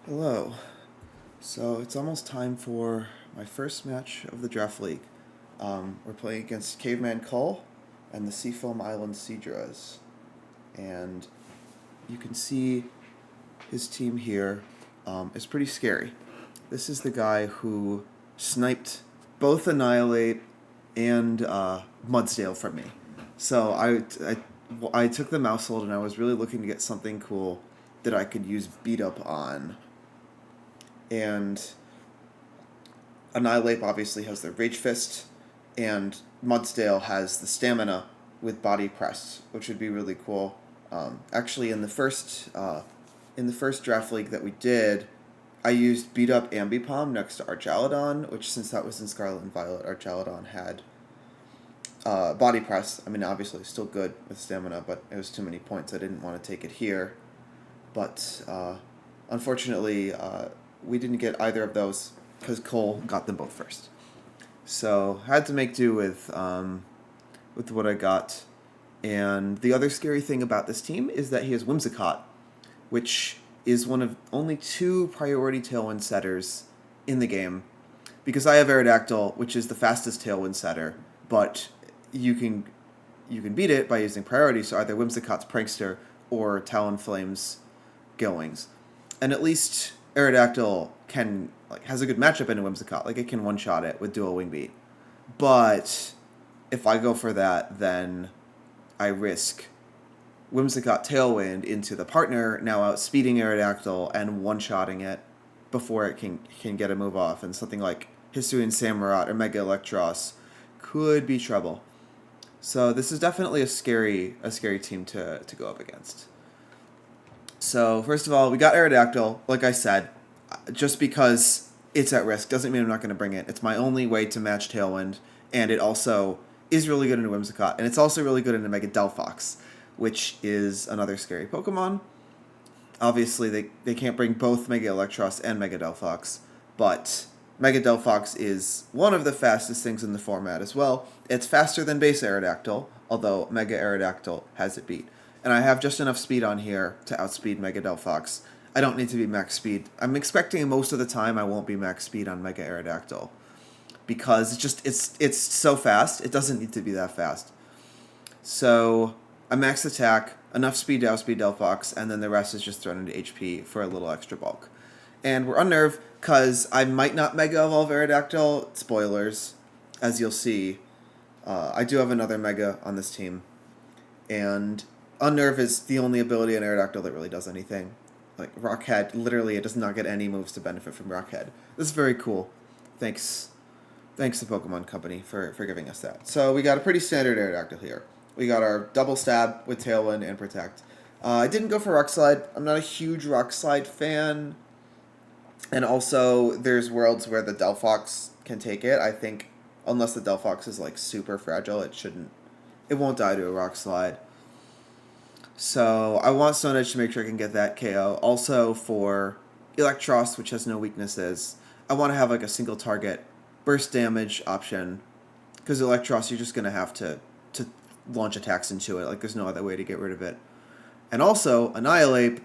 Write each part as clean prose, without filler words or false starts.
Hello. So it's almost time for my first match of the Draft League. We're playing against CavemanCole and the Seafoam Island Seadras. And you can see his team here is pretty scary. This is the guy who sniped both Annihilate and Mudsdale from me. So I took the mouse hold and I was really looking to get something cool that I could use beat up on. And Annihilate obviously has the Rage Fist, and Mudsdale has the Stamina with Body Press, which would be really cool. Actually, in the first draft league that we did, I used Beat Up Ambipom next to Archaludon, which since that was in Scarlet and Violet, Archaludon had Body Press. I mean, obviously still good with Stamina, but it was too many points. I didn't want to take it here. But unfortunately, we didn't get either of those because Cole got them both first. So had to make do with what I got. And the other scary thing about this team is that he has Whimsicott, which is one of only two priority Tailwind setters in the game. Because I have Aerodactyl, which is the fastest Tailwind setter, but you can beat it by using priority, so either Whimsicott's Prankster or Talonflame's Goings. And at least Aerodactyl has a good matchup into Whimsicott. It can one-shot it with dual Wing Beat. But if I go for that, then I risk Whimsicott Tailwind into the partner, now outspeeding Aerodactyl and one-shotting it before it can get a move off. And something like Hisuian Samurott or Mega Electros could be trouble. So this is definitely a scary team to go up against. So first of all, we got Aerodactyl, like I said, just because it's at risk doesn't mean I'm not going to bring it. It's my only way to match Tailwind, and it also is really good into Whimsicott, and it's also really good into Mega Delphox, which is another scary Pokemon. Obviously, they can't bring both Mega Electros and Mega Delphox, but Mega Delphox is one of the fastest things in the format as well. It's faster than base Aerodactyl, although Mega Aerodactyl has it beat. And I have just enough speed on here to outspeed Mega Delphox. I don't need to be max speed. I'm expecting most of the time I won't be max speed on Mega Aerodactyl, because it's so fast, it doesn't need to be that fast. So I max attack, enough speed to outspeed Delphox, and then the rest is just thrown into HP for a little extra bulk. And we're Unnerve, because I might not Mega Evolve Aerodactyl. Spoilers, as you'll see. I do have another Mega on this team. And Unnerve is the only ability in Aerodactyl that really does anything. Like Rockhead, literally, it does not get any moves to benefit from Rockhead. This is very cool. Thanks to Pokemon Company for giving us that. So we got a pretty standard Aerodactyl here. We got our double stab with Tailwind and Protect. I didn't go for Rock Slide. I'm not a huge Rock Slide fan. And also, there's worlds where the Delphox can take it. I think, unless the Delphox is super fragile, it won't die to a Rock Slide. So I want Stone Edge to make sure I can get that KO. Also for Electros, which has no weaknesses, I want to have a single target burst damage option, because Electros, you're just going to have to launch attacks into it. There's no other way to get rid of it. And also, Annihilate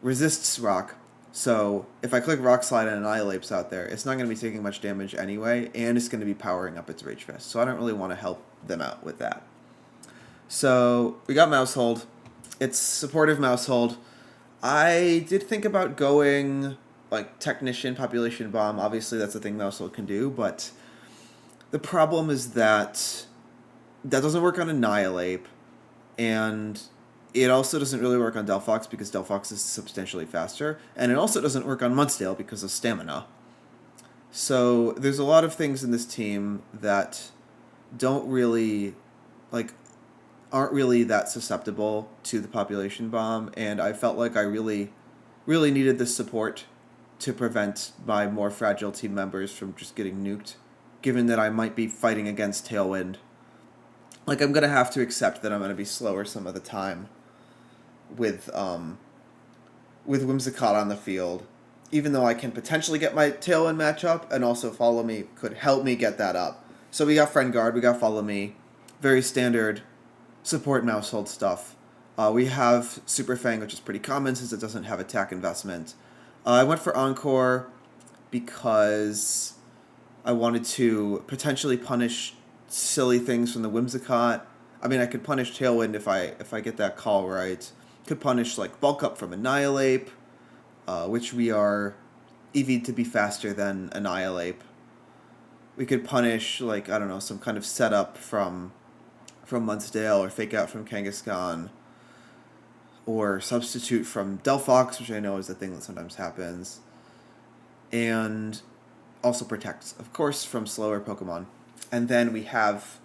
resists Rock, so if I click Rock Slide and Annihilate's out there, it's not going to be taking much damage anyway, and it's going to be powering up its Rage Fist. So I don't really want to help them out with that. So we got Mouse Hold. It's supportive Mouse Hold. I did think about going Technician, Population Bomb. Obviously, that's a thing Mouse Hold can do, but the problem is that doesn't work on Annihilate, and it also doesn't really work on Delphox because Delphox is substantially faster, and it also doesn't work on Mudsdale because of Stamina. So there's a lot of things in this team that don't really, aren't really that susceptible to the Population Bomb, and I felt like I really, really needed this support to prevent my more fragile team members from just getting nuked, given that I might be fighting against Tailwind. I'm going to have to accept that I'm going to be slower some of the time with Whimsicott on the field, even though I can potentially get my Tailwind matchup, and also Follow Me could help me get that up. So we got Friend Guard, we got Follow Me, very standard support Mouse Hold stuff. We have Super Fang, which is pretty common since it doesn't have attack investment. I went for Encore because I wanted to potentially punish silly things from the Whimsicott. I mean, I could punish Tailwind if I get that call right. Could punish like Bulk Up from Annihilate, which we are EV'd to be faster than Annihilate. We could punish like, I don't know, some kind of setup from Mudsdale, or Fake Out from Kangaskhan, or Substitute from Delphox, which I know is a thing that sometimes happens. And also protects, of course, from slower Pokemon. And then we have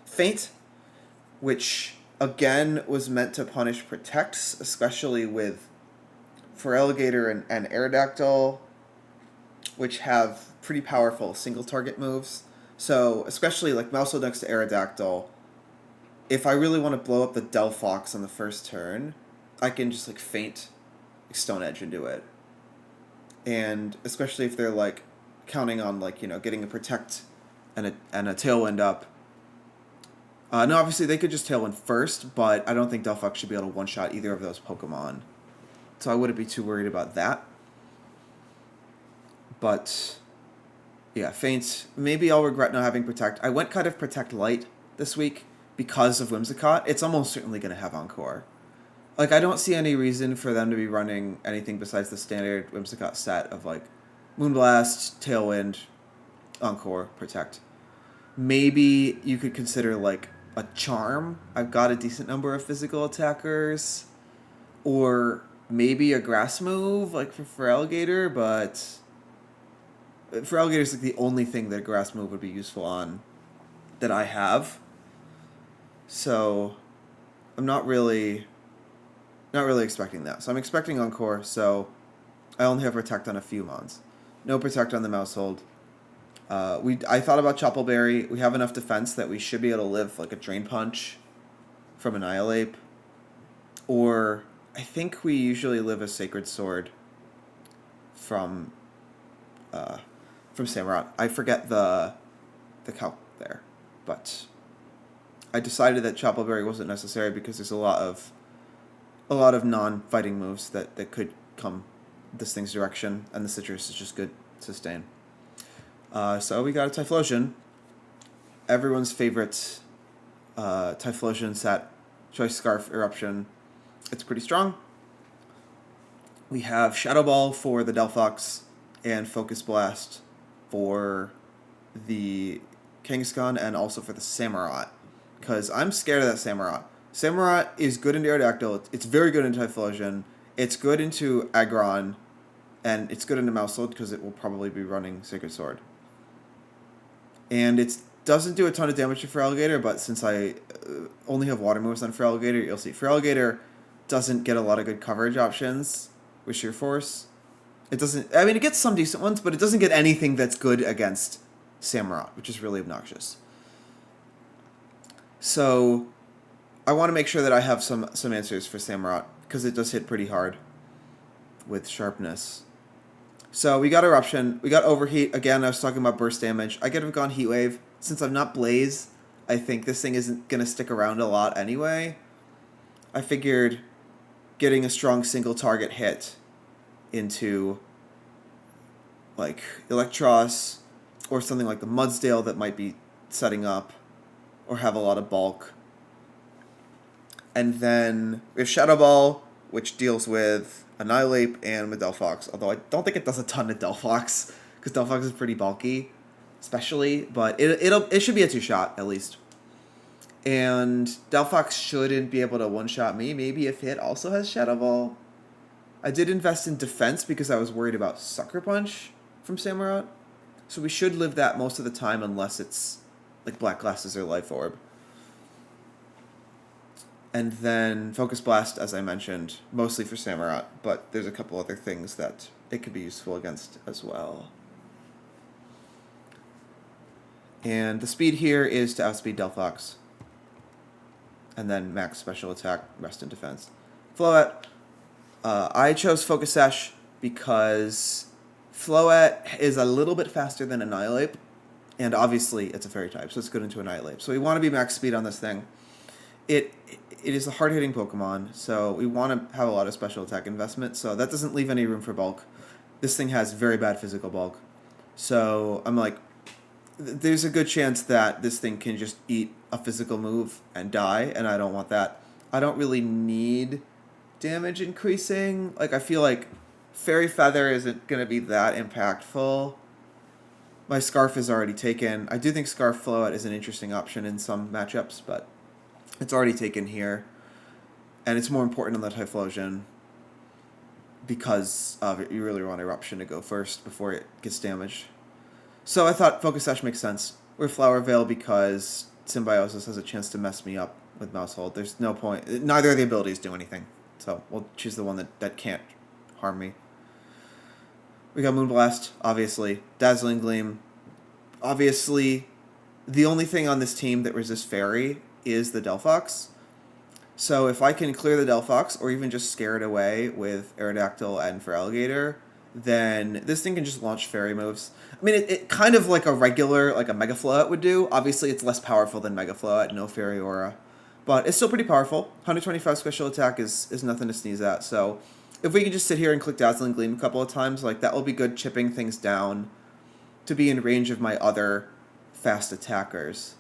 Faint, which again was meant to punish Protects, especially with Feraligatr and Aerodactyl, which have pretty powerful single target moves. So, especially like Mousel next to Aerodactyl, if I really want to blow up the Delphox on the first turn, I can just like Faint Stone Edge into it. And especially if they're like counting on like, you know, getting a Protect and a Tailwind up. No, obviously they could just Tailwind first, but I don't think Delphox should be able to one-shot either of those Pokemon. So I wouldn't be too worried about that. But yeah, Faint. Maybe I'll regret not having Protect. I went kind of Protect Light this week because of Whimsicott. It's almost certainly going to have Encore. Like, I don't see any reason for them to be running anything besides the standard Whimsicott set of, like, Moonblast, Tailwind, Encore, Protect. Maybe you could consider, like, a Charm. I've got a decent number of physical attackers. Or maybe a Grass move, like, for Feraligatr, but Feraligatr is, like, the only thing that a Grass move would be useful on that I have. So, I'm not really expecting that. So I'm expecting Encore, so I only have Protect on a few mons. No Protect on the Mousehold. I thought about Choppleberry. We have enough defense that we should be able to live like a Drain Punch from Annihilate. Or I think we usually live a Sacred Sword from Samurott. I forget the calc there. But I decided that Choppleberry wasn't necessary because there's a lot of non-fighting moves that could come this thing's direction, and the Citrus is just good sustain. So we got a Typhlosion. Everyone's favorite Typhlosion set, Choice Scarf Eruption. It's pretty strong. We have Shadow Ball for the Delphox and Focus Blast for the Kangaskhan and also for the Samurott, because I'm scared of that Samurott. Samurott is good into Aerodactyl. It's very good into Typhlosion. It's good into Aggron. And it's good into Mousehold because it will probably be running Sacred Sword. And it doesn't do a ton of damage to Feraligatr, but since I only have water moves on Feraligatr, you'll see Feraligatr doesn't get a lot of good coverage options with Sheer Force. It doesn't... I mean, it gets some decent ones, but it doesn't get anything that's good against Samurott, which is really obnoxious. So I want to make sure that I have some answers for Samurott, because it does hit pretty hard with Sharpness. So we got Eruption, we got Overheat. Again, I was talking about burst damage. I could have gone Heat Wave. Since I'm not Blaze, I think this thing isn't going to stick around a lot anyway. I figured getting a strong single target hit into like Electros or something like the Mudsdale that might be setting up or have a lot of bulk. And then we have Shadow Ball, which deals with Annihilate and with Delphox, although I don't think it does a ton of Delphox, because Delphox is pretty bulky, especially, but it should be a 2-shot, at least. And Delphox shouldn't be able to one-shot me, maybe if it also has Shadow Ball. I did invest in defense because I was worried about Sucker Punch from Samurott, so we should live that most of the time unless it's like Black Glasses or Life Orb. And then Focus Blast, as I mentioned, mostly for Samurott, but there's a couple other things that it could be useful against as well. And the speed here is to outspeed Delphox. And then max special attack, rest in defense. Floette. I chose Focus Sash because Floette is a little bit faster than Annihilate, and obviously it's a Fairy type, so it's good into Annihilate. So we want to be max speed on this thing. it is a hard-hitting Pokemon, so we want to have a lot of special attack investment, so that doesn't leave any room for bulk. This thing has very bad physical bulk. So I'm like, there's a good chance that this thing can just eat a physical move and die, and I don't want that. I don't really need damage increasing. Like, I feel like Fairy Feather isn't going to be that impactful. My Scarf is already taken. I do think Scarf Float is an interesting option in some matchups, but it's already taken here. And it's more important on the Typhlosion because you really want Eruption to go first before it gets damaged. So I thought Focus Sash makes sense. We're Flower Veil because Symbiosis has a chance to mess me up with Mousehold. There's no point. Neither of the abilities do anything. So we'll choose the one that can't harm me. We got Moonblast, obviously. Dazzling Gleam. Obviously, the only thing on this team that resists Fairy is the Delphox. So if I can clear the Delphox, or even just scare it away with Aerodactyl and Feraligatr, then this thing can just launch Fairy moves. I mean, it kind of like a regular, like a Mega Float would do. Obviously, it's less powerful than Mega Float, no Fairy Aura. But it's still pretty powerful. 125 special attack is nothing to sneeze at. So if we can just sit here and click Dazzling Gleam a couple of times, like that will be good chipping things down to be in range of my other fast attackers.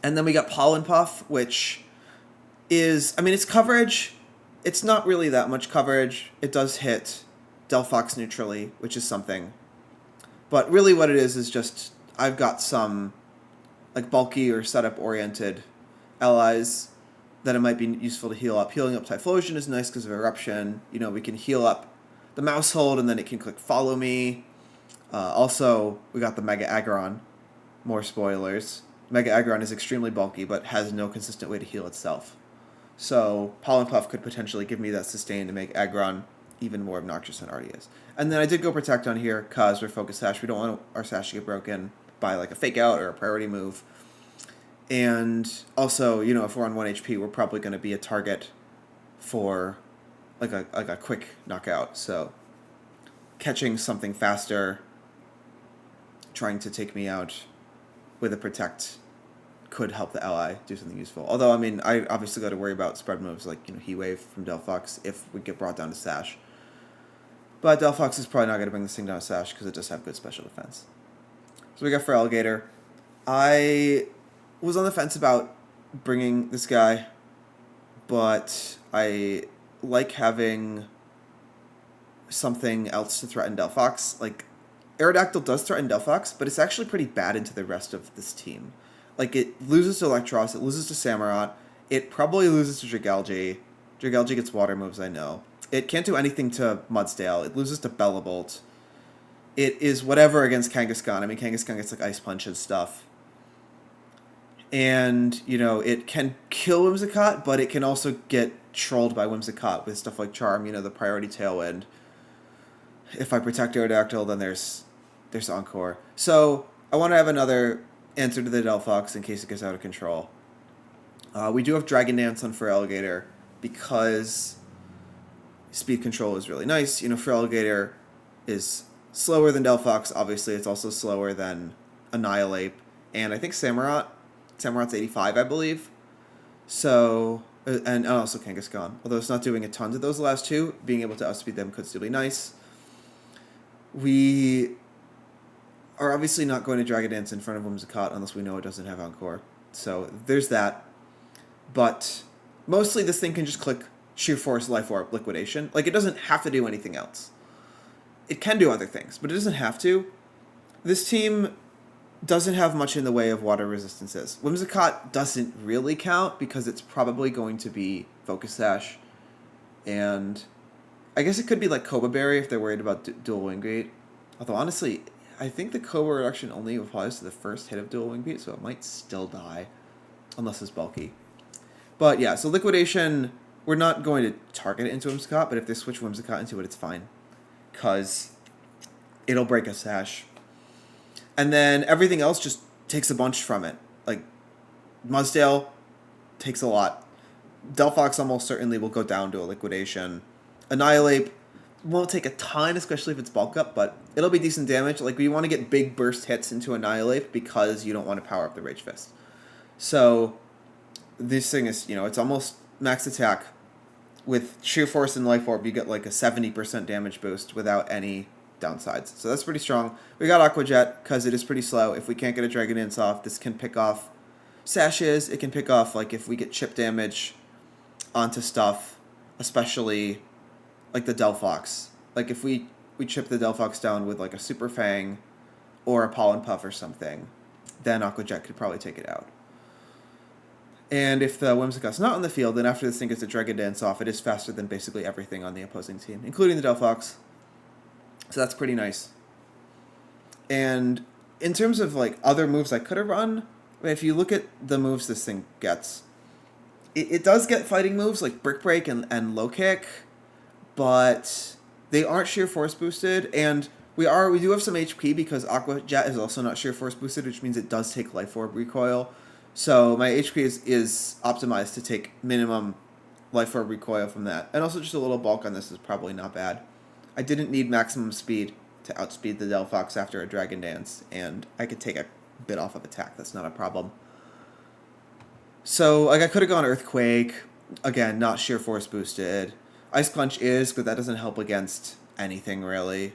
And then we got Pollen Puff, which is, I mean, it's coverage. It's not really that much coverage. It does hit Delphox neutrally, which is something. But really what it is just, I've got some like bulky or setup-oriented allies that it might be useful to heal up. Healing up Typhlosion is nice because of Eruption. You know, we can heal up the Mousehold, and then it can click Follow Me. Also, we got the Mega Aggron. More spoilers. Mega Aggron is extremely bulky, but has no consistent way to heal itself. So, Pollen Puff could potentially give me that sustain to make Aggron even more obnoxious than it already is. And then I did go Protect on here, because we're Focus Sash. We don't want our Sash to get broken by like a Fake Out or a priority move. And also, you know, if we're on 1 HP, we're probably going to be a target for like a quick knockout. So, catching something faster, trying to take me out with a Protect could help the ally do something useful. Although, I mean, I obviously got to worry about spread moves like, you know, Heat Wave from Delphox if we get brought down to Sash. But Delphox is probably not going to bring this thing down to Sash because it does have good special defense. So we got Feraligatr. I was on the fence about bringing this guy, but I like having something else to threaten Delphox. Like, Aerodactyl does threaten Delphox, but it's actually pretty bad into the rest of this team. Like, it loses to Electros, it loses to Samurott, it probably loses to Dragalge. Dragalge gets water moves, I know. It can't do anything to Mudsdale, it loses to Bellabolt. It is whatever against Kangaskhan. I mean, Kangaskhan gets, like, Ice Punch and stuff. And, you know, it can kill Whimsicott, but it can also get trolled by Whimsicott with stuff like Charm, you know, the priority Tailwind. If I protect Aerodactyl, then there's Encore. So, I want to have another answer to the Delphox in case it gets out of control. We do have Dragon Dance on Feraligatr because speed control is really nice. You know, Feraligatr is slower than Delphox. Obviously, it's also slower than Annihilate. And I think Samurott. Samurott's 85, I believe. So, and also Kangaskhan. Although it's not doing a ton to those last two, being able to outspeed them could still be nice. We are obviously not going to Dragon Dance in front of Whimsicott unless we know it doesn't have Encore. So there's that. But mostly this thing can just click Sheer Force, Life Orb, Liquidation. Like, it doesn't have to do anything else. It can do other things, but it doesn't have to. This team doesn't have much in the way of water resistances. Whimsicott doesn't really count because it's probably going to be Focus Sash. And I guess it could be like Cobra Berry if they're worried about Dual Wing Beat. Although, honestly, I think the Cobra reduction only applies to the first hit of Dual Wing Beat, so it might still die. Unless it's bulky. But yeah, so Liquidation, we're not going to target it into Whimsicott, but if they switch Whimsicott into it, it's fine. Because it'll break a Sash. And then everything else just takes a bunch from it. Like, Mudsdale takes a lot. Delphox almost certainly will go down to a Liquidation. Annihilate won't take a ton, especially if it's bulk up, but it'll be decent damage. Like, we want to get big burst hits into Annihilate because you don't want to power up the Rage Fist. So, this thing is, it's almost max attack. With Sheer Force and Life Orb, you get like a 70% damage boost without any downsides. So that's pretty strong. We got Aqua Jet because it is pretty slow. If we can't get a Dragon Dance off, this can pick off sashes. It can pick off, like, if we get chip damage onto stuff, especially like the Delphox. Like, if we chip the Delphox down with like a Super Fang or a Pollen Puff or something, then Aqua Jet could probably take it out. And if the Whimsicott's not on the field, then after this thing gets a Dragon Dance off, it is faster than basically everything on the opposing team, including the Delphox. So that's pretty nice. And in terms of like other moves I could have run, if you look at the moves this thing gets, it does get fighting moves like Brick Break and Low Kick, but they aren't Sheer Force boosted, and we do have some HP because Aqua Jet is also not Sheer Force boosted, which means it does take Life Orb recoil. So my HP is optimized to take minimum Life Orb recoil from that. And also just a little bulk on this is probably not bad. I didn't need maximum speed to outspeed the Delphox after a Dragon Dance, and I could take a bit off of attack. That's not a problem. So like I could have gone Earthquake. Again, not Sheer Force boosted. Ice Punch is, but that doesn't help against anything really.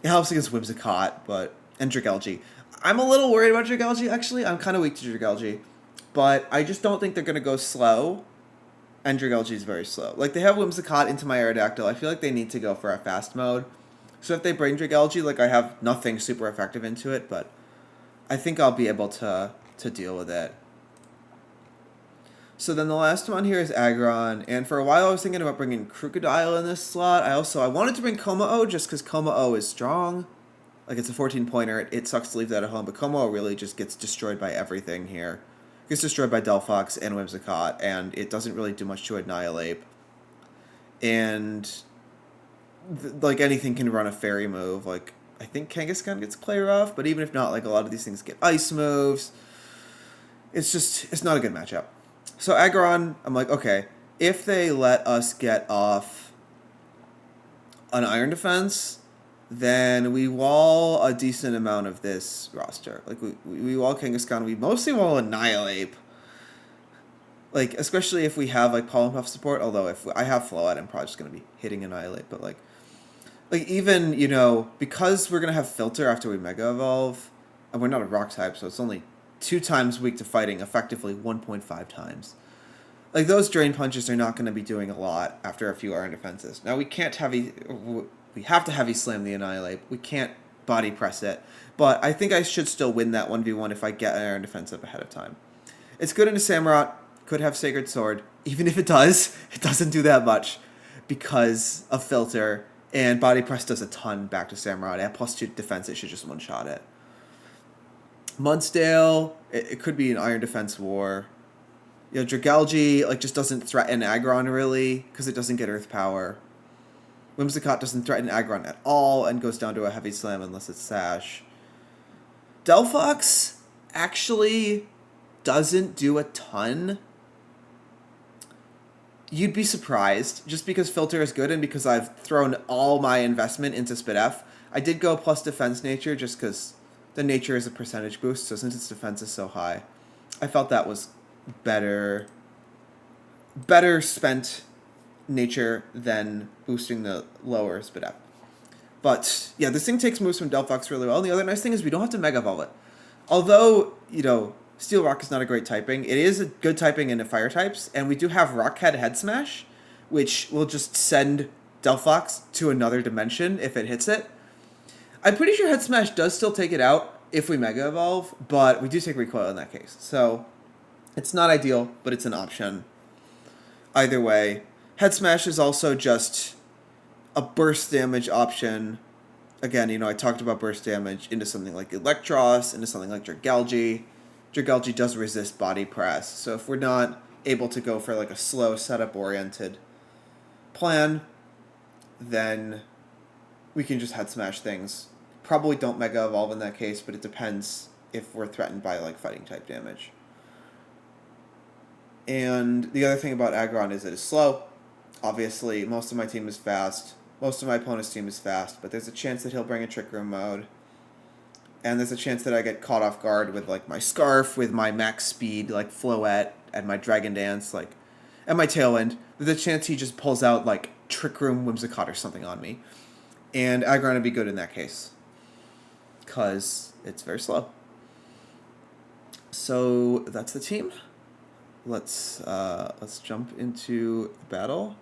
It helps against Whimsicott, and Dragalge. I'm a little worried about Dragalge, actually. I'm kind of weak to Dragalge. But I just don't think they're going to go slow. And Dragalge is very slow. Like, they have Whimsicott into my Aerodactyl. I feel like they need to go for a fast mode. So if they bring Dragalge, like, I have nothing super effective into it. But I think I'll be able to deal with it. So then the last one here is Aggron. And for a while I was thinking about bringing Crocodile in this slot. I wanted to bring Kommo just because Kommo is strong. Like, it's a 14-pointer. It sucks to leave that at home, but Kommo really just gets destroyed by everything here. It gets destroyed by Delphox and Whimsicott, and it doesn't really do much to Annihilate. And, like, anything can run a Fairy move. Like, I think Kangaskhan gets Clay Rough, but even if not, like, a lot of these things get Ice moves. It's not a good matchup. So Aggron, I'm like, okay, if they let us get off an Iron Defense, then we wall a decent amount of this roster. Like, we wall Kangaskhan, we mostly wall Annihilate. Like, especially if we have, like, Pollen Puff support, although if I have Float, I'm probably just going to be hitting Annihilate, but, like even, because we're going to have Filter after we Mega Evolve, and we're not a Rock type, so it's only 2 times weak to fighting, effectively 1.5 times. Like, those Drain Punches are not going to be doing a lot after a few Iron Defenses. Now, we have to Heavy Slam the Annihilate. We can't Body Press it. But I think I should still win that 1v1 if I get an Iron Defense up ahead of time. It's good into Samurott. Could have Sacred Sword. Even if it doesn't do that much because of Filter. And Body Press does a ton back to Samurott. At +2 defense, it should just one-shot it. Mudsdale, it could be an Iron Defense war. Dragalge, like, just doesn't threaten Aggron, really, because it doesn't get Earth Power. Whimsicott doesn't threaten Aggron at all and goes down to a Heavy Slam unless it's Sash. Delphox actually doesn't do a ton. You'd be surprised, just because Filter is good and because I've thrown all my investment into Spit F. I did go plus Defense Nature just because the Nature is a percentage boost, so since its defense is so high, I felt that was better spent Nature than boosting the lower Spit F. But, yeah, this thing takes moves from Delphox really well. And the other nice thing is we don't have to Mega Evolve it. Although, Steel Rock is not a great typing, it is a good typing into Fire types, and we do have Rockhead Head Smash, which will just send Delphox to another dimension if it hits it. I'm pretty sure Head Smash does still take it out if we Mega Evolve, but we do take recoil in that case. So, it's not ideal, but it's an option. Either way, Head Smash is also just a burst damage option. Again, I talked about burst damage into something like Electros, into something like Dragalge. Dragalge does resist Body Press, so if we're not able to go for like a slow setup-oriented plan, then we can just Head Smash things. Probably don't Mega Evolve in that case, but it depends if we're threatened by like fighting type damage. And the other thing about Aggron is it is slow. Obviously, most of my team is fast. Most of my opponent's team is fast, but there's a chance that he'll bring a Trick Room mode. And there's a chance that I get caught off guard with like my Scarf, with my max speed, like Floette, and my Dragon Dance, like, and my Tailwind. There's a chance he just pulls out like Trick Room, Whimsicott, or something on me. And Aggron would be good in that case. Because it's very slow. So that's the team. Let's jump into battle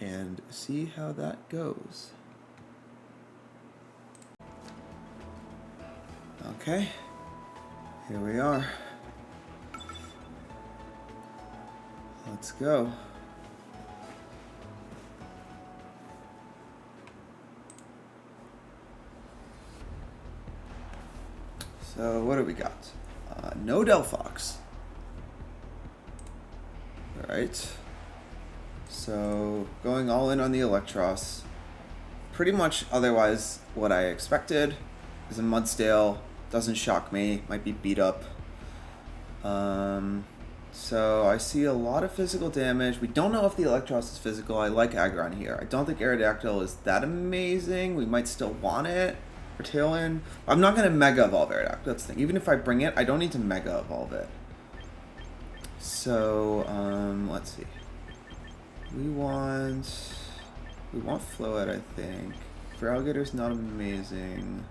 and see how that goes. Okay, here we are. Let's go. So what do we got? No Delphox. Alright. So going all in on the Electros. Pretty much otherwise what I expected. Is a Mudsdale. Doesn't shock me. Might be beat up. So I see a lot of physical damage. We don't know if the Electros is physical. I like Aggron here. I don't think Aerodactyl is that amazing. We might still want it for Tailwind. I'm not going to Mega Evolve Aerodactyl. That's the thing. Even if I bring it, I don't need to Mega Evolve it. So, let's see. We want Floette, I think. Feraligator's not amazing.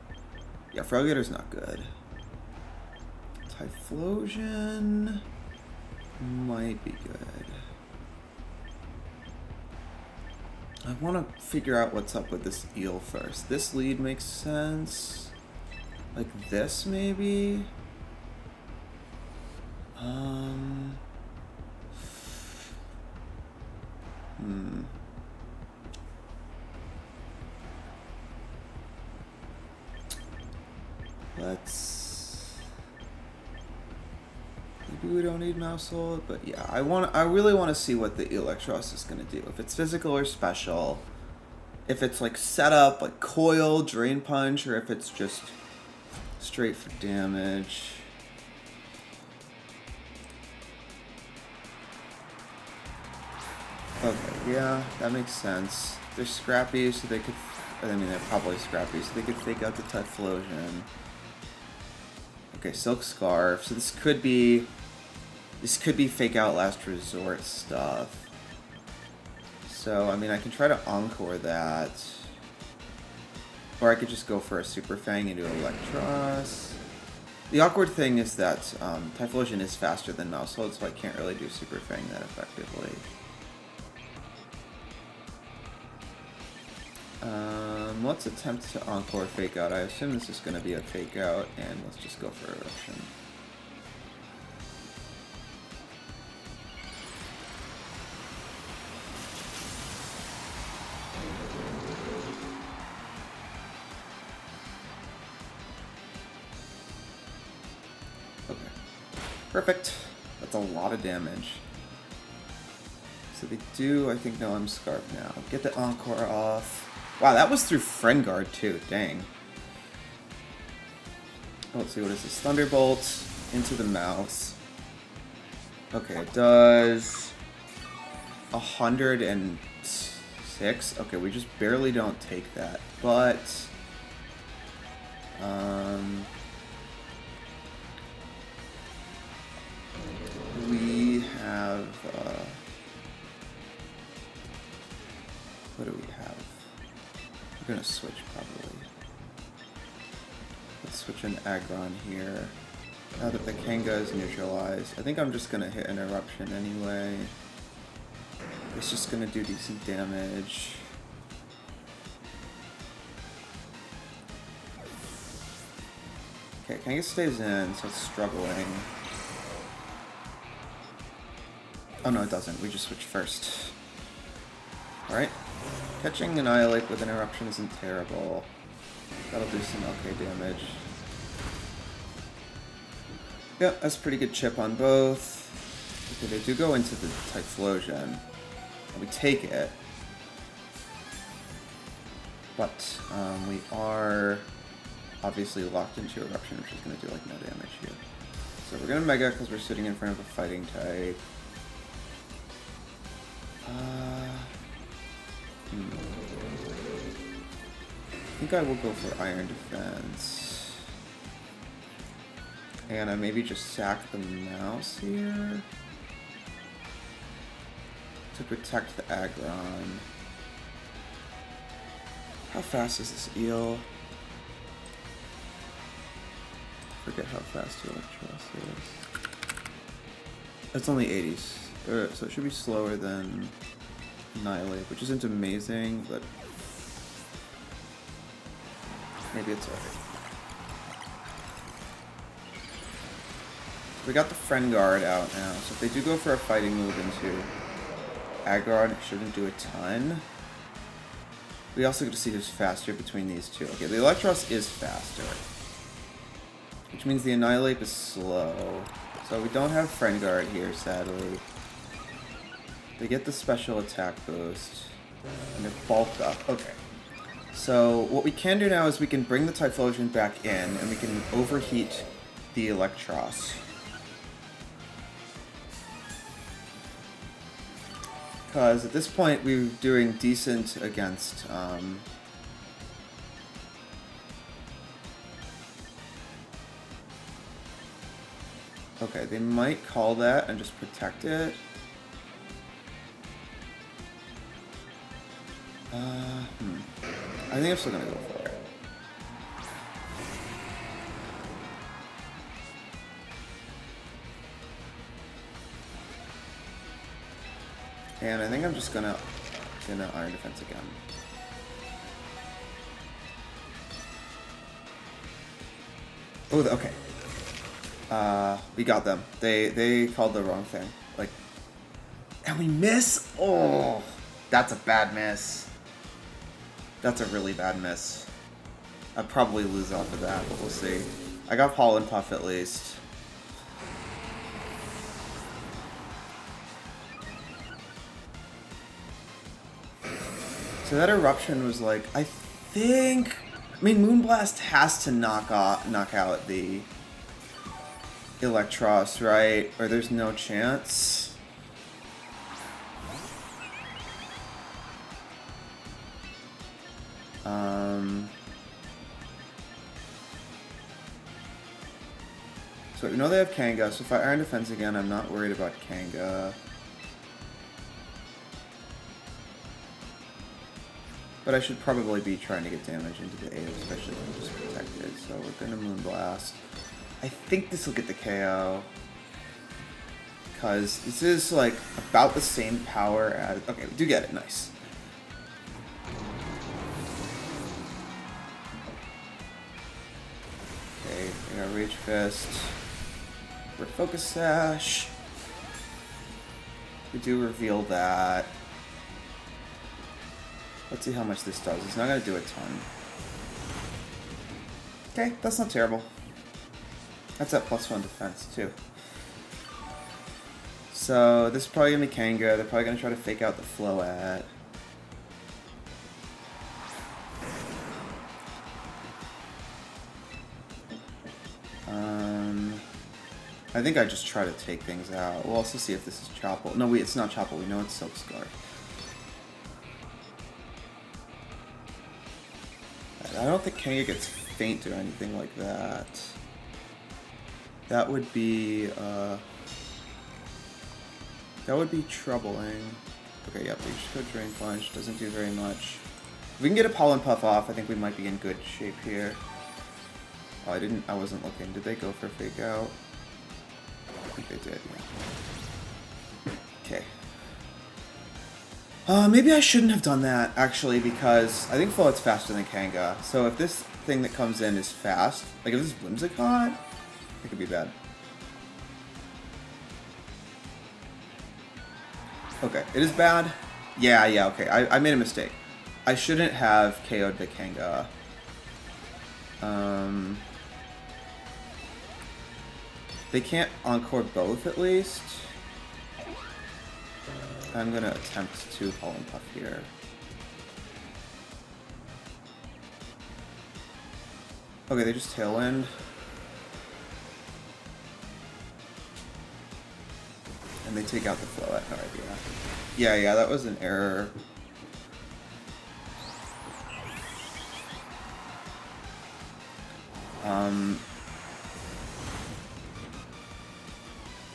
Yeah, Feraligator's not good. Typhlosion might be good. I want to figure out what's up with this eel first. This lead makes sense. Like this, maybe? Let's... Maybe we don't need Mousehold, but yeah, I really want to see what the Electros is going to do. If it's physical or special. If it's like setup, like Coil, Drain Punch, or if it's just straight for damage. Okay, yeah, that makes sense. They're scrappy, so they could... I mean, they're probably scrappy, so they could fake out the Typhlosion. Okay, Silk Scarf. So this could be fake out last resort stuff. So, I mean, I can try to Encore that. Or I could just go for a Super Fang into Electros. The awkward thing is that Typhlosion is faster than Mousehold, so I can't really do Super Fang that effectively. Let's attempt to Encore Fake Out. I assume this is going to be a Fake Out, and let's just go for Eruption. Okay. Perfect. That's a lot of damage. So they do, I think, know I'm Scarf now. Get the Encore off. Wow, that was through Friend Guard too. Dang. Let's see, what is this? Thunderbolt into the mouse. Okay, it does 106. Okay, we just barely don't take that, but we have what do we have? We're gonna switch probably. Let's switch an Aggron here. Now that the Kanga is neutralized, I think I'm just gonna hit an Eruption anyway. It's just gonna do decent damage. Okay, Kanga stays in, so it's struggling. Oh no, it doesn't. We just switch first. Alright. Catching Annihilate with an Eruption isn't terrible. That'll do some okay damage. Yeah, that's a pretty good chip on both. Okay, they do go into the Typhlosion. We take it. But we are obviously locked into Eruption, which is going to do like no damage here. So we're going to Mega because we're sitting in front of a fighting type. I think I will go for Iron Defense. And I maybe just sack the mouse here to protect the aggron. How fast is this eel? Forget how fast the Electros is. It's only 80s, so it should be slower than Annihilate, which isn't amazing, but maybe it's alright. We got the Friend Guard out now, so if they do go for a fighting move into aggron, it shouldn't do a ton. We also get to see who's faster between these two. Okay, the Electros is faster, which means the Annihilate is slow. So we don't have Friend Guard here, sadly. They get the special attack boost, and they're bulked up. Okay. So what we can do now is we can bring the Typhlosion back in, and we can overheat the Electros. Because at this point we're doing decent against okay, they might call that and just protect it. I think I'm still gonna go for it. And I think I'm just gonna Iron Defense again. Oh, okay. We got them. They called the wrong thing. Like, and we miss? Oh, that's a bad miss. That's a really bad miss. I'd probably lose off of that, but we'll see. I got Pollen Puff at least. So that eruption was like, I mean, Moonblast has to knock out the Electros, right? Or there's no chance. So we know they have Kanga, so if I Iron Defense again, I'm not worried about Kanga. But I should probably be trying to get damage into the A, especially when it's just protected. So we're gonna Moonblast. I think this will get the KO. Because this is like about the same power as... Okay, we do get it, nice. Okay, we got Rage Fist. We're Focus Sash. We do reveal that. Let's see how much this does. It's not going to do a ton. Okay, that's not terrible. That's at +1 defense, too. So, this is probably going to be Kanga. They're probably going to try to fake out the Float. I think I just try to take things out. We'll also see if this is Choppel. No, it's not Choppel. We know it's Silk Scar. I don't think Kanga gets faint or anything like that. That would be troubling. Okay, yep, we just go Drain Punch. Doesn't do very much. If we can get a Pollen Puff off, I think we might be in good shape here. Oh, I wasn't looking. Did they go for Fake Out? I think they did, yeah. Okay. Maybe I shouldn't have done that, actually, because I think Float's faster than Kanga. So if this thing that comes in is fast, like if this is Whimsicott, it could be bad. Okay, it is bad. Yeah, okay. I made a mistake. I shouldn't have KO'd the Kanga. They can't Encore both, at least. I'm gonna attempt to Pollen Puff here. Okay, they just Tailwind. And they take out the Float. Alright, yeah, that was an error.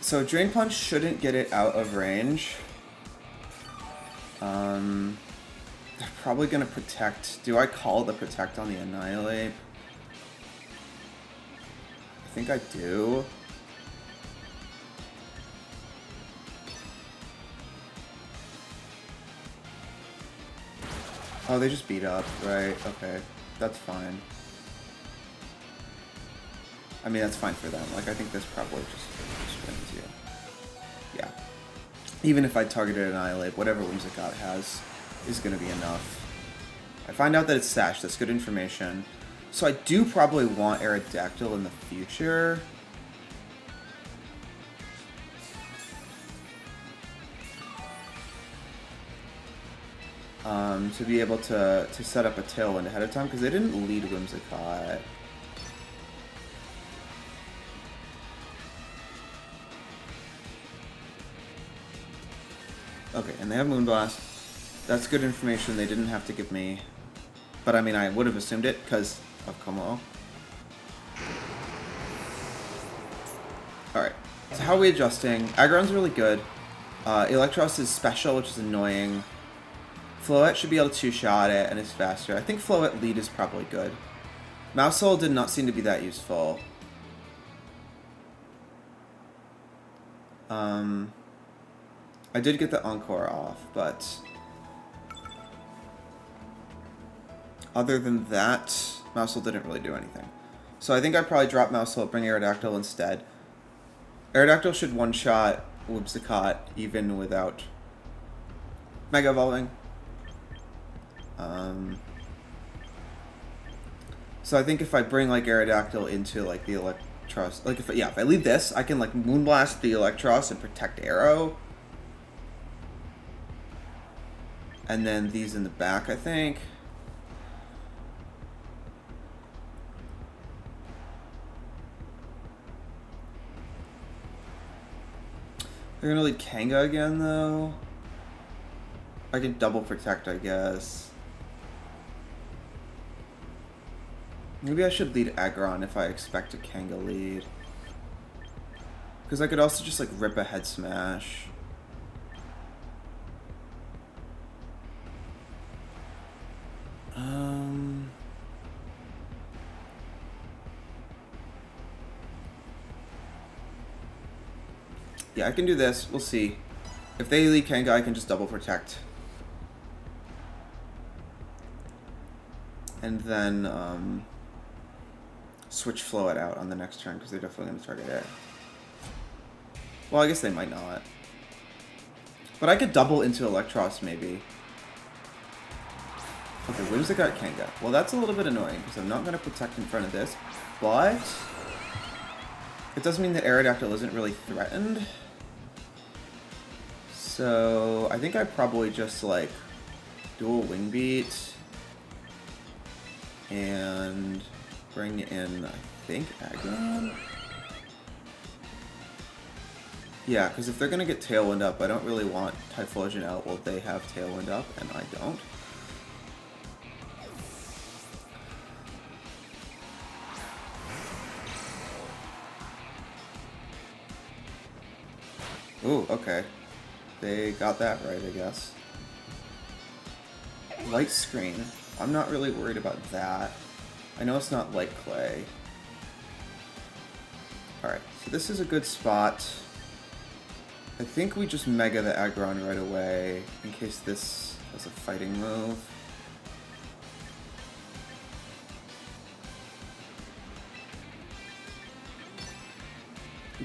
So Drain Punch shouldn't get it out of range. They're probably gonna protect. Do I call the protect on the Annihilate? I think I do. Oh, they just beat up, right? Okay, that's fine. I mean, that's fine for them. Like, I think this probably just wins you. Yeah. Even if I targeted Annihilate, whatever Whimsicott has is going to be enough. I find out that it's Sash. That's good information. So I do probably want Aerodactyl in the future. To be able to set up a Tailwind ahead of time, because they didn't lead Whimsicott. Okay, and they have Moonblast. That's good information they didn't have to give me. But I mean, I would have assumed it because of Como. Alright, so how are we adjusting? Aggron's really good. Electros is special, which is annoying. Floette should be able to two-shot it and is faster. I think Floette lead is probably good. Mousehole did not seem to be that useful. I did get the Encore off, but other than that, Mousehole didn't really do anything. So I think I'd probably drop Mousehole, bring Aerodactyl instead. Aerodactyl should one-shot Whimsicott even without Mega Evolving. So I think if I bring like Aerodactyl into like the Electros, like if I leave this, I can like Moonblast the Electros and protect Arrow. And then these in the back, I think. They're gonna lead Kanga again, though. I can double protect, I guess. Maybe I should lead Aggron if I expect a Kanga lead. Because I could also just like rip a Head Smash. Yeah, I can do this. We'll see. If they lead Kanga, I can just double protect. And then switch Floette out on the next turn, because they're definitely going to target it. Well, I guess they might not. But I could double into Electros, maybe. Okay, Whimsicott Kanga. Well, that's a little bit annoying, because I'm not going to protect in front of this. But it does mean that Aerodactyl isn't really threatened. So I think I probably just, like, dual Wing Beat and bring in, I think, Aggron? Yeah, because if they're going to get Tailwind up, I don't really want Typhlosion out while they have Tailwind up, and I don't. Ooh, okay. They got that right, I guess. Light Screen. I'm not really worried about that. I know it's not Light Clay. Alright, so this is a good spot. I think we just Mega the Aggron right away, in case this has a fighting move.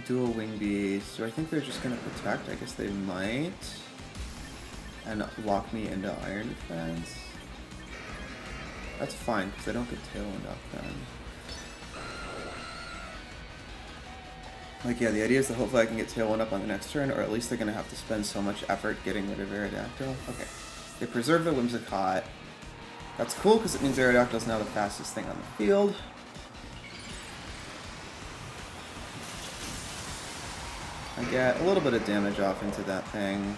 Dual Wing Beast. Do I think they're just going to protect? I guess they might. And lock me into Iron Defense. That's fine, because I don't get Tailwind up then. Like, yeah, the idea is that hopefully I can get Tailwind up on the next turn, or at least they're going to have to spend so much effort getting rid of Aerodactyl. Okay. They preserve the Whimsicott. That's cool, because it means Aerodactyl is now the fastest thing on the field. I get a little bit of damage off into that thing.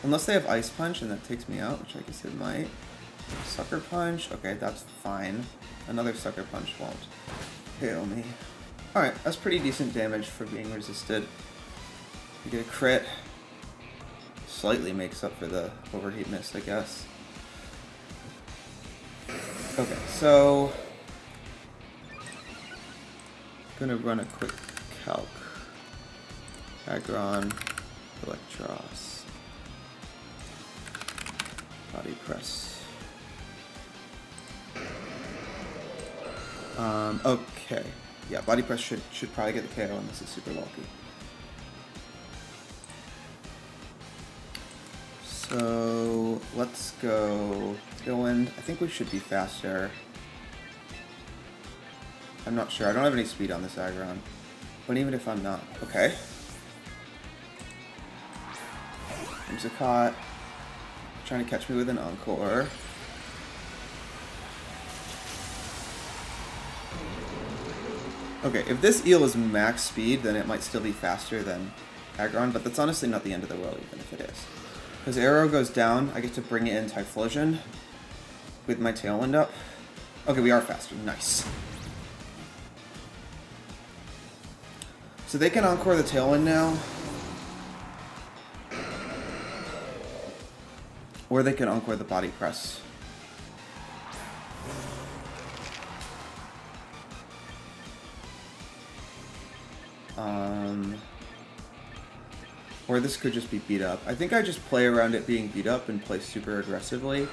Unless they have Ice Punch, and that takes me out, which I guess it might. Sucker Punch? Okay, that's fine. Another Sucker Punch won't KO me. Alright, that's pretty decent damage for being resisted. You get a crit. Slightly makes up for the overheat miss, I guess. Okay, so gonna run a quick calc. Agron, Electros, body press. Okay. Yeah, body press should probably get the KO, and this is super bulky. So let's go Tailwind. I think we should be faster. I'm not sure. I don't have any speed on this Aggron. But even if I'm not, okay. Whimsicott trying to catch me with an Encore. Okay, if this eel is max speed, then it might still be faster than Aggron, but that's honestly not the end of the world, even if it is. Because Arrow goes down, I get to bring it in Typhlosion with my Tailwind up. Okay, we are faster. Nice. So they can Encore the Tailwind now. Or they can Encore the Body Press. Or this could just be beat up. I think I just play around it being beat up and play super aggressively.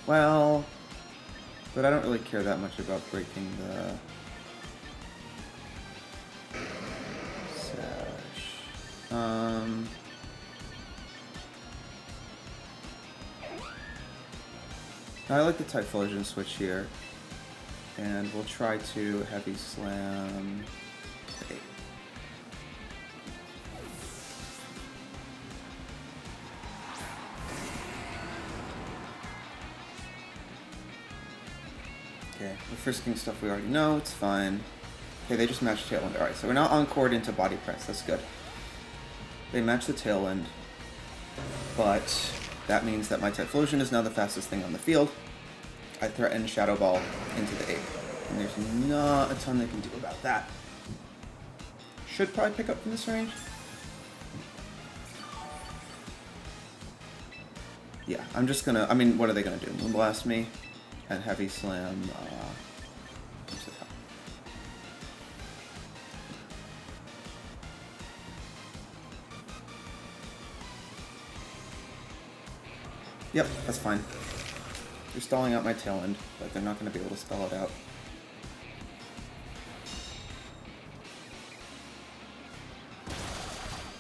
Well, but I don't really care that much about breaking the sash. I like the Typhlosion switch here. And we'll try to Heavy Slam. Okay. Okay, the frisking stuff we already know, it's fine. Okay, they just matched Tailwind. Alright, so we're now encored into Body Press, that's good. They match the Tailwind, but that means that my Typhlosion is now the fastest thing on the field. I threaten Shadow Ball into the 8. And there's not a ton they can do about that. Should probably pick up from this range. Yeah, I'm just gonna, I mean, what are they gonna do? Moonblast me and Heavy Slam, Yep, that's fine. They're stalling out my Tailwind, but they're not going to be able to stall it out.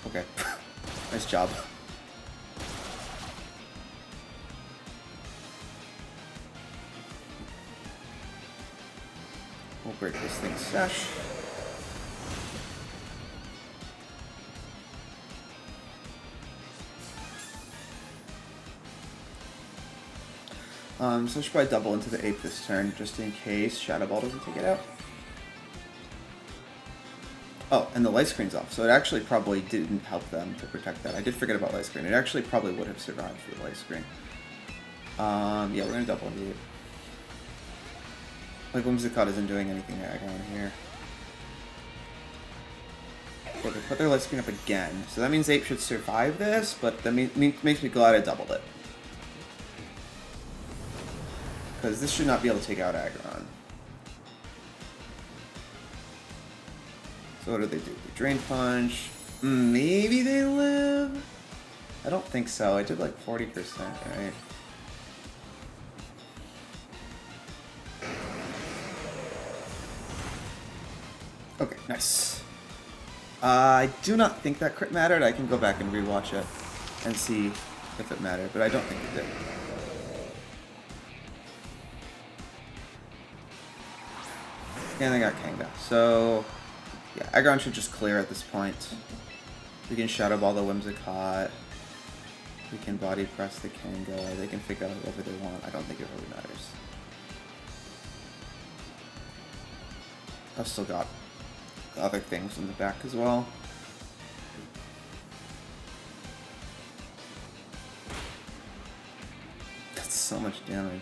Okay. Nice job. We'll break this thing's sash. So I should probably double into the 8 this turn, just in case Shadow Ball doesn't take it out. Oh, and the light screen's off, so it actually probably didn't help them to protect that. I did forget about light screen. It actually probably would have survived for the light screen. Yeah, we're gonna double into it. Like, Whimsicott isn't doing anything to Aggron here. Okay, they put their light screen up again, so that means Ape should survive this, but that makes me glad I doubled it. Because this should not be able to take out Aggron. So what do? They Drain Punch. Maybe they live? I don't think so. I did like 40%, right? Okay, nice. I do not think that crit mattered. I can go back and rewatch it and see if it mattered, but I don't think it did. And they got Kanga. So, yeah, Aggron should just clear at this point. We can Shadow Ball the Whimsicott. We can Body Press the Kanga. They can figure out whatever they want. I don't think it really matters. I've still got other things in the back as well. That's so much damage.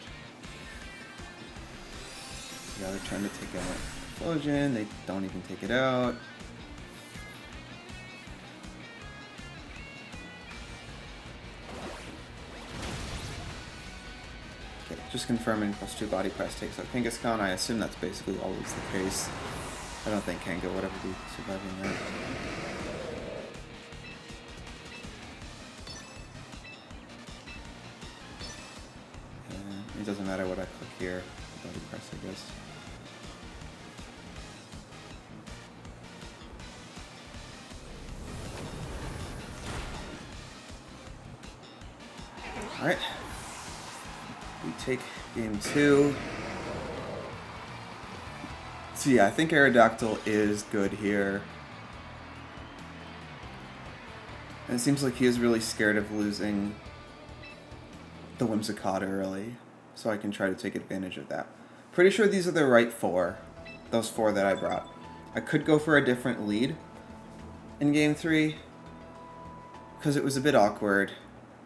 Yeah, they're trying to take out Explosion. They don't even take it out. Okay, just confirming +2 body press takes out Kangaskhan. I assume that's basically always the case. I don't think Kanga would ever be surviving that. It doesn't matter what I click here. Body press, I guess. Alright. We take game 2. So yeah, I think Aerodactyl is good here. And it seems like he is really scared of losing the Whimsicott early. So I can try to take advantage of that. Pretty sure these are the right 4. Those 4 that I brought. I could go for a different lead in game 3. Because it was a bit awkward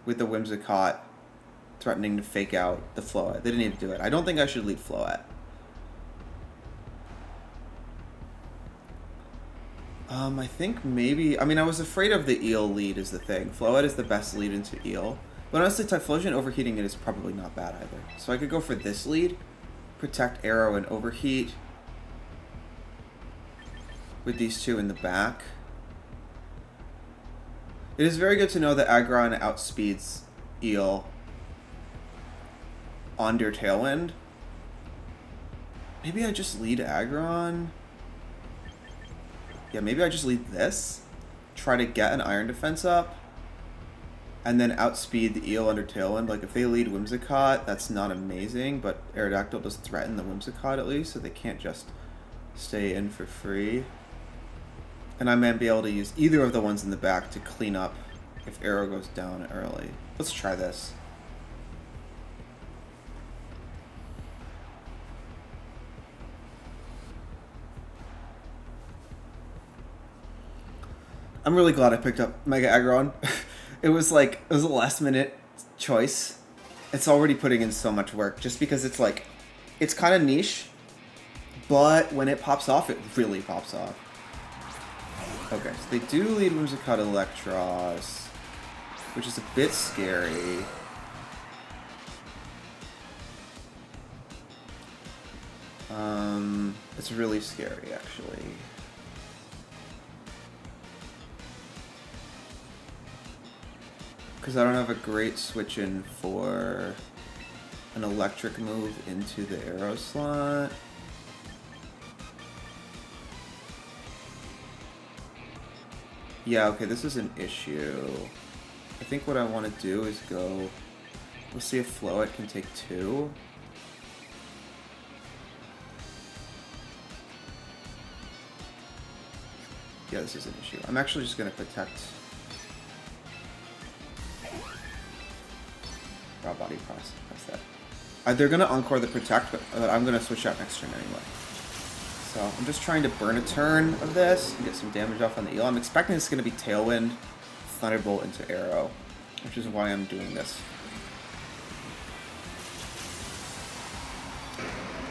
with the Whimsicott threatening to fake out the Floette. They didn't even do it. I don't think I should lead Floette. I think maybe... I mean, I was afraid of the Eel lead is the thing. Floette is the best lead into Eel. But honestly, Typhlosion overheating it is probably not bad either. So I could go for this lead. Protect Arrow and Overheat. With these 2 in the back. It is very good to know that Aggron outspeeds Eel under Tailwind. Maybe I just lead Aggron. Yeah, maybe I just lead this. Try to get an Iron Defense up. And then outspeed the Eel under Tailwind. Like, if they lead Whimsicott, that's not amazing. But Aerodactyl does threaten the Whimsicott at least, so they can't just stay in for free. And I might be able to use either of the ones in the back to clean up if Arrow goes down early. Let's try this. I'm really glad I picked up Mega Aggron. It was a last minute choice. It's already putting in so much work just because it's like, it's kind of niche, but when it pops off, it really pops off. Okay, so they do lead Whimsicott Electros, which is a bit scary. It's really scary, actually. Because I don't have a great switch in for an electric move into the Arrow slot. Yeah, okay, this is an issue. I think what I want to do is go... We'll see if Floette can take 2. Yeah, this is an issue. I'm actually just going to protect... Raw Body Press that. They're going to Encore the Protect, but I'm going to switch out next turn anyway. So I'm just trying to burn a turn of this and get some damage off on the Eel. I'm expecting it's going to be Tailwind, Thunderbolt into Arrow, which is why I'm doing this.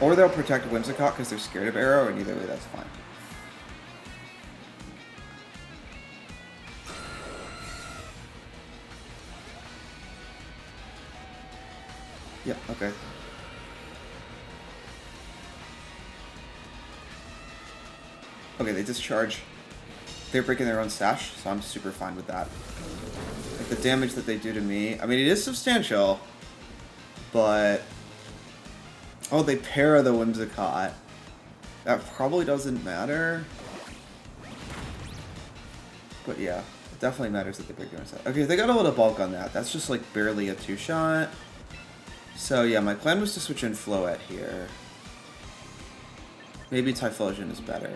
Or they'll protect Whimsicott because they're scared of Arrow, and either way that's fine. Yep, okay. Okay, they discharge. They're breaking their own stash, so I'm super fine with that. Like, the damage that they do to me, I mean, it is substantial, but... Oh, they para the Whimsicott. That probably doesn't matter. But yeah, it definitely matters that they break their own stash. Okay, they got a little bulk on that. That's just, like, barely a 2-shot. So yeah, my plan was to switch in Floette here. Maybe Typhlosion is better.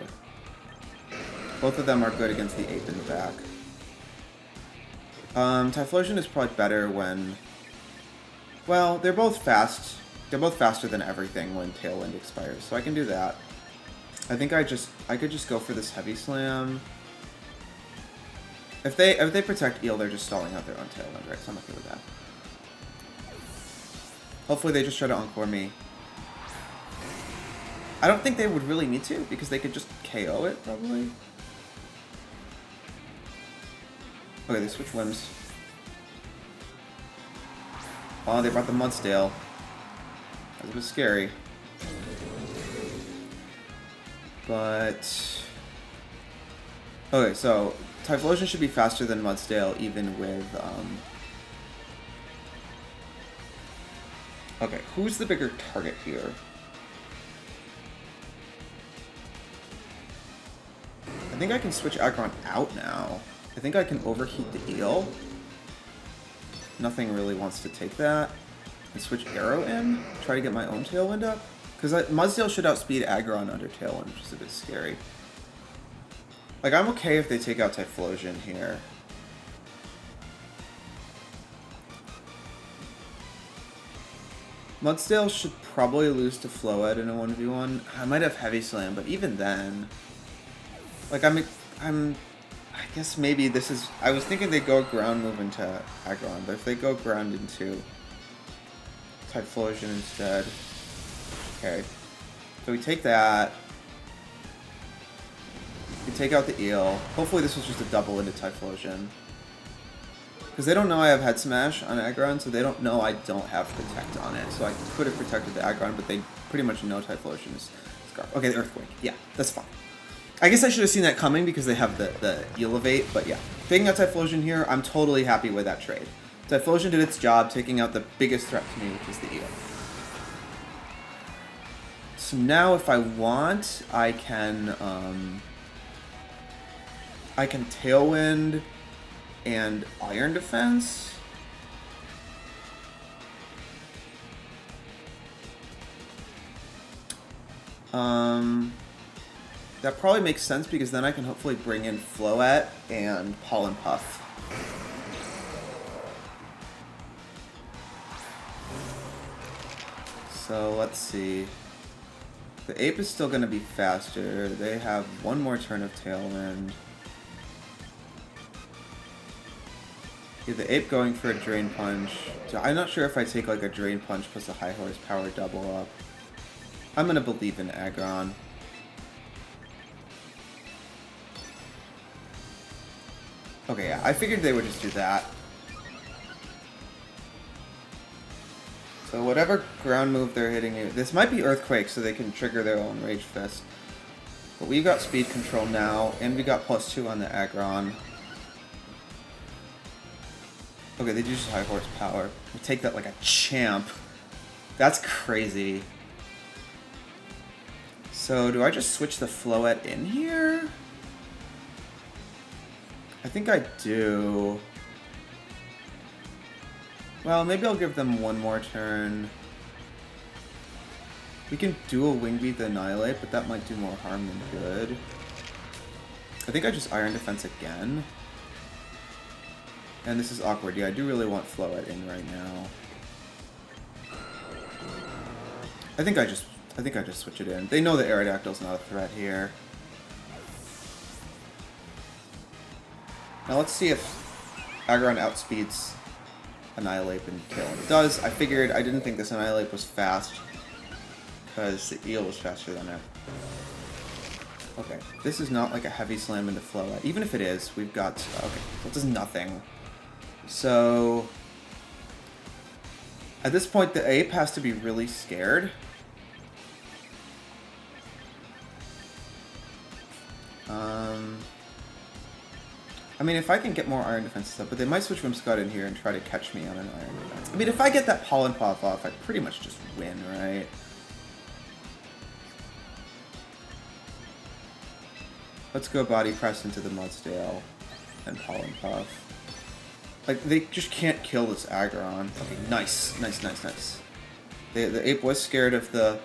Both of them are good against the Ape in the back. Typhlosion is probably better when... Well, they're both fast. They're both faster than everything when Tailwind expires, so I can do that. I think I could just go for this Heavy Slam. If they protect Eel, they're just stalling out their own Tailwind, right? So I'm okay with that. Hopefully they just try to encore me. I don't think they would really need to, because they could just KO it, probably. Okay, they switch limbs. Oh, they brought the Mudsdale. That was scary. But... okay, so Typhlosion should be faster than Mudsdale, even with... okay, who's the bigger target here? I think I can switch Aggron out now. I think I can overheat the eel. Nothing really wants to take that. And switch Arrow in. Try to get my own Tailwind up. Because Mudsdale should outspeed Aggron under Tailwind, which is a bit scary. Like, I'm okay if they take out Typhlosion here. Mudsdale should probably lose to Floette in a 1v1. I might have Heavy Slam, but even then... like, I guess maybe this is... I was thinking they'd go ground move into Aggron, but if they go ground into Typhlosion instead... okay. So we take that. We take out the eel. Hopefully this was just a double into Typhlosion. Because they don't know I have Head Smash on Aggron, so they don't know I don't have Protect on it. So I could have protected the Aggron, but they pretty much know Typhlosion is Scarf. Okay, the Earthquake. Yeah, that's fine. I guess I should have seen that coming because they have the Elevate, but yeah. Taking out Typhlosion here, I'm totally happy with that trade. Typhlosion did its job, taking out the biggest threat to me, which is the eel. So now if I want, I can Tailwind and Iron Defense. That probably makes sense because then I can hopefully bring in Floette and Pollen Puff. So let's see. The Ape is still going to be faster. They have one more turn of Tailwind. Yeah, the Ape going for a Drain Punch. So I'm not sure if I take like a Drain Punch plus a High Horsepower double up. I'm going to believe in Aggron. Okay, yeah, I figured they would just do that. So whatever ground move they're hitting you, this might be Earthquake so they can trigger their own Rage Fist. But we've got speed control now, and we got +2 on the Aggron. Okay, they do just High Horsepower. We'll take that like a champ. That's crazy. So do I just switch the Floette in here? I think I do. Well, maybe I'll give them one more turn. We can dual Wing Beat the Annihilate, but that might do more harm than good. I think I just Iron Defense again. And this is awkward. Yeah, I do really want Floette in right now. I think I just switch it in. They know the Aerodactyl's not a threat here. Now let's see if Aggron outspeeds Annihilate and Tailwind. It does. I figured. I didn't think this Annihilate was fast because the eel was faster than it. Okay, this is not like a heavy slam into Floette. Even if it is, we've got... okay, so it does nothing. So... at this point, the Ape has to be really scared. I mean, if I can get more Iron Defense stuff, but they might switch from Scud in here and try to catch me on an Iron Defense. I mean, if I get that Pollen Puff off, I pretty much just win, right? Let's go Body Press into the Mudsdale and Pollen Puff. Like, they just can't kill this Aggron. Okay, nice. Nice, nice, nice. The Ape was scared of the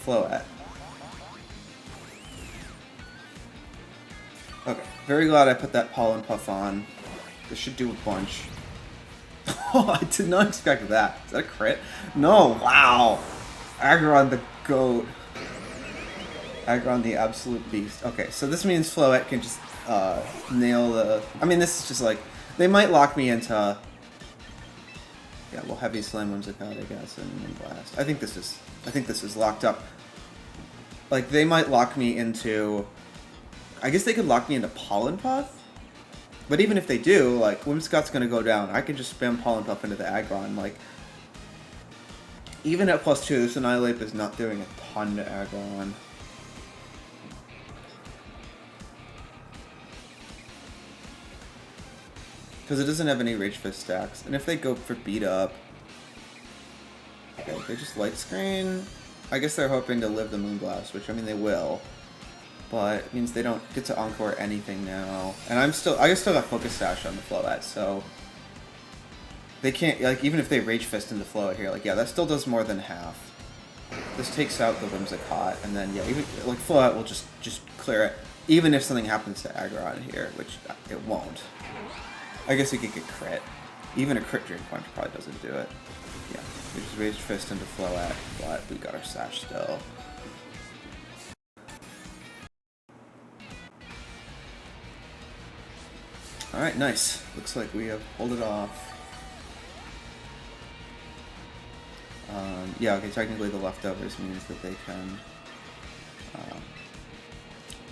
Floette. Okay, very glad I put that Pollen Puff on. This should do a bunch. Oh, I did not expect that. Is that a crit? No, wow. Aggron the GOAT. Aggron the absolute beast. Okay, so this means Floette can just nail the... I mean, this is just like... they might lock me into Yeah, well, heavy slam Whimsicott, I guess, and blast. I think this is locked up. Like, they might lock me into... I guess they could lock me into Pollen Puff? But even if they do, like, Whimsicott's gonna go down. I can just spam Pollen Puff into the Aggron. Like, even at +2, this Annihilate is not doing a ton to Aggron. Because it doesn't have any Rage Fist stacks. And if they go for beat up... Okay, they just light screen. I guess they're hoping to live the Moonblast, which, I mean, they will. But it means they don't get to Encore anything now. And I still got Focus Sash on the Floette, so... They can't, like, even if they Rage Fist into Floette here, like, yeah, that still does more than half. This takes out the Whimsicott, and then, yeah, even, like, Floette will just clear it. Even if something happens to Aggron here, which it won't. I guess we could get crit. Even a crit Drain Punch probably doesn't do it. Yeah, we just Rage Fist into Floette, but we got our Sash still. Alright, nice. Looks like we have pulled it off. Yeah, okay, technically the leftovers means that they can,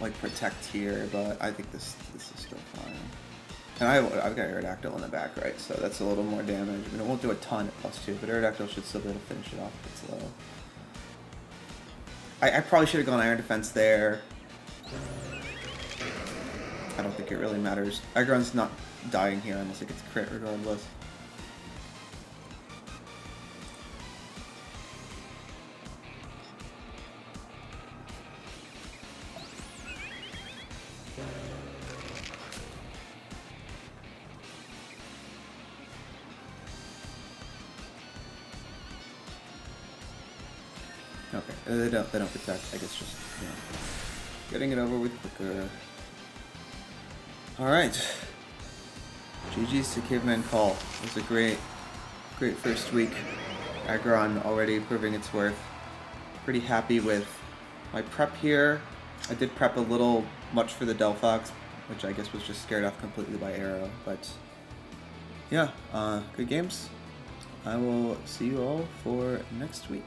like, protect here, but I think this is still fine. And I've got Aerodactyl in the back, right, so that's a little more damage. I mean, it won't do a ton at +2, but Aerodactyl should still be able to finish it off if it's low. I probably should have gone Iron Defense there. I don't think it really matters. Aggron's not dying here unless it gets crit regardless. Okay, they don't protect. I guess just, you know, getting it over with quicker. All right, GG's to CavemanCole. It was a great first week. Aggron already proving its worth. Pretty happy with my prep here. I did prep a little much for the Delphox, which I guess was just scared off completely by Arrow. But yeah, good games. I will see you all for next week.